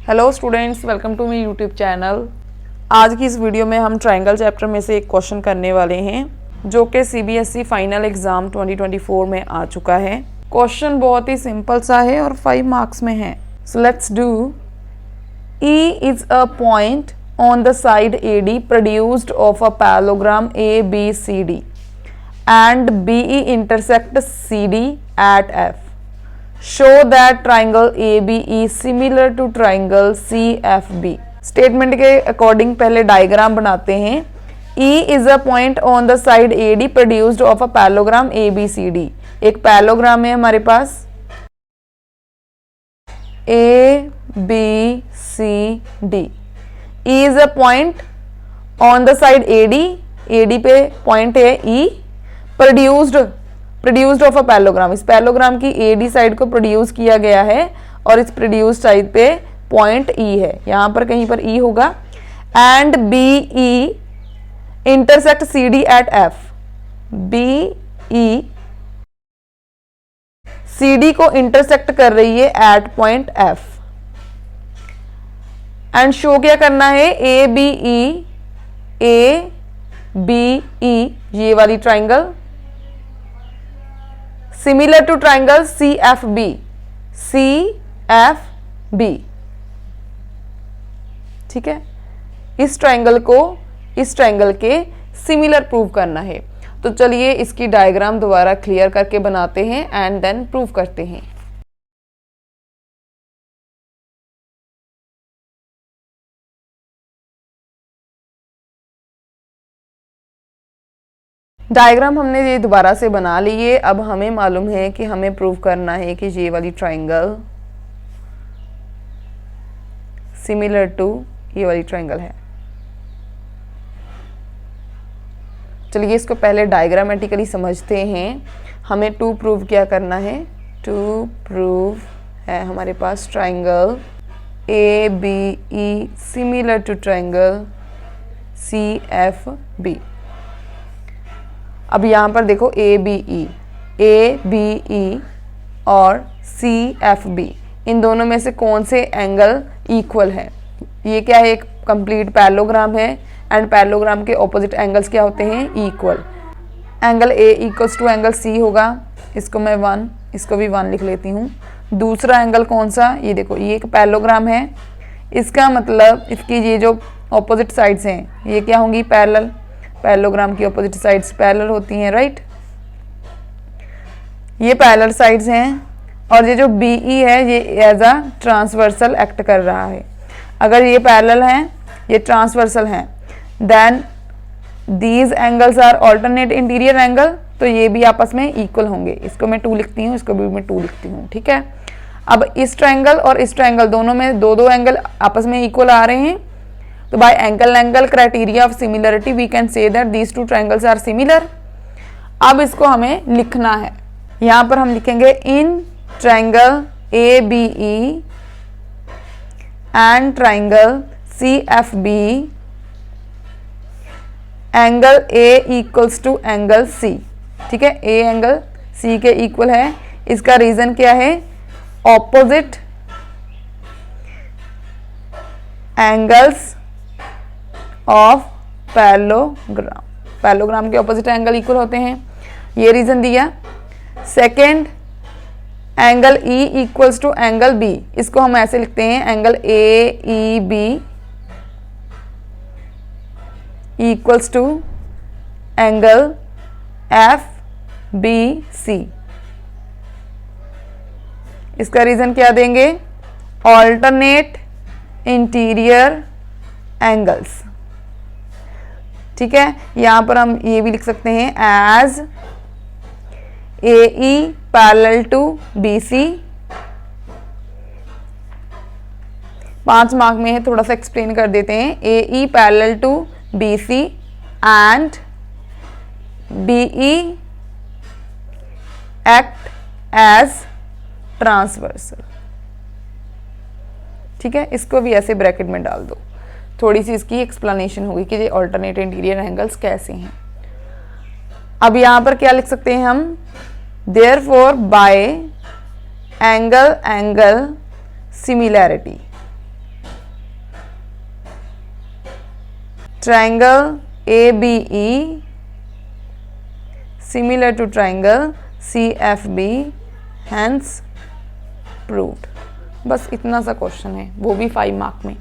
Hello students, welcome to my YouTube channel. आज की इस वीडियो में हम ट्रायंगल चैप्टर में से एक क्वेश्चन करने वाले हैं जो कि सीबीएसई फाइनल एग्जाम 2024 में आ चुका है। क्वेश्चन बहुत ही सिंपल सा है और 5 मार्क्स में है। So let's do. E is a point on the side AD produced of a parallelogram ABCD and BE intersect CD at F. Show that triangle ABE is similar to triangle CFB. Statement के according पहले diagram बनाते हैं। E is a point on the side AD produced of a parallelogram ABCD. एक parallelogram है हमारे पास ABCD. E is a point on the side AD. AD पे point है E. Produced of a parallelogram, इस parallelogram की AD side को produce किया गया है और इस प्रोड्यूस साइड पे पॉइंट E है, यहां पर कहीं पर E होगा। And BE intersect CD at F. BE CD को इंटरसेक्ट कर रही है at point F। And show क्या करना है, ABE ये वाली triangle similar to triangle CFB ठीक है। इस ट्राइंगल को इस ट्राइंगल के सिमिलर प्रूव करना है। तो चलिए इसकी डायग्राम दोबारा क्लियर करके बनाते हैं एंड देन प्रूव करते हैं। डायग्राम हमने ये दोबारा से बना लिए। अब हमें मालूम है कि हमें प्रूव करना है कि ये वाली ट्राइंगल सिमिलर टू ये वाली ट्राइंगल है। चलिए इसको पहले डायग्रामेटिकली समझते हैं। हमें टू प्रूव क्या करना है, टू प्रूव है हमारे पास triangle ABE similar to triangle CFB। अब यहाँ पर देखो ABE और CFB इन दोनों में से कौन से एंगल इक्वल है। ये क्या है, एक कंप्लीट पैरेललोग्राम है एंड पैरेललोग्राम के ऑपोजिट एंगल्स क्या होते हैं, equal. Angle A equals to angle C होगा, इसको मैं 1, इसको भी 1 लिख लेती हूँ। दूसरा एंगल कौन सा, ये देखो ये एक पैरेललोग्राम है, इसका मतलब इसकी ये जो ऑपोजिट साइड्स हैं ये क्या होंगी, पैरेलल। पैरेललोग्राम की ऑपोजिट साइड्स पैरेलल होती हैं, राइट। ये पैरेलल साइड्स हैं और ये जो BE है ये एज अ ट्रांसवर्सल एक्ट कर रहा है। अगर ये पैरेलल हैं, ये ट्रांसवर्सल हैं, then these angles are alternate interior angle, तो ये भी आपस में इक्वल होंगे। इसको मैं 2 लिखती हूँ, इसको भी मैं 2 लिखती हूँ, ठीक है। अब इस ट्रायंगल और इस ट्रायंगल दोनों में दो एंगल आपस में इक्वल आ रहे हैं, तो by angle criteria of similarity we can say that these two triangles are similar. अब इसको हमें लिखना है, यहां पर हम लिखेंगे in triangle ABE and triangle CFB angle A equals to angle C, ठीक है। A एंगल C के इक्वल है। इसका रीजन क्या है, opposite angles of parallelogram, parallelogram के ऑपोजिट एंगल इक्वल होते हैं, ये रीजन दिया। Second, angle E equals to angle B, इसको हम ऐसे लिखते हैं angle AEB equals to angle FBC। इसका रीजन क्या देंगे, ऑल्टरनेट इंटीरियर एंगल्स, ठीक है। यहां पर हम ये भी लिख सकते हैं as AE parallel to BC। 5 mark में है, थोड़ा सा एक्सप्लेन कर देते हैं। AE parallel to BC and BE act as transversal, ठीक है। इसको भी ऐसे ब्रैकेट में डाल दो, थोड़ी सी इसकी एक्सप्लेनेशन होगी कि ये ऑल्टरनेट इंटीरियर एंगल्स कैसे हैं। अब यहां पर क्या लिख सकते हैं हम, therefore by angle similarity, triangle ABE similar to triangle CFB, hence proved. बस इतना सा क्वेश्चन है, वो भी 5 मार्क में।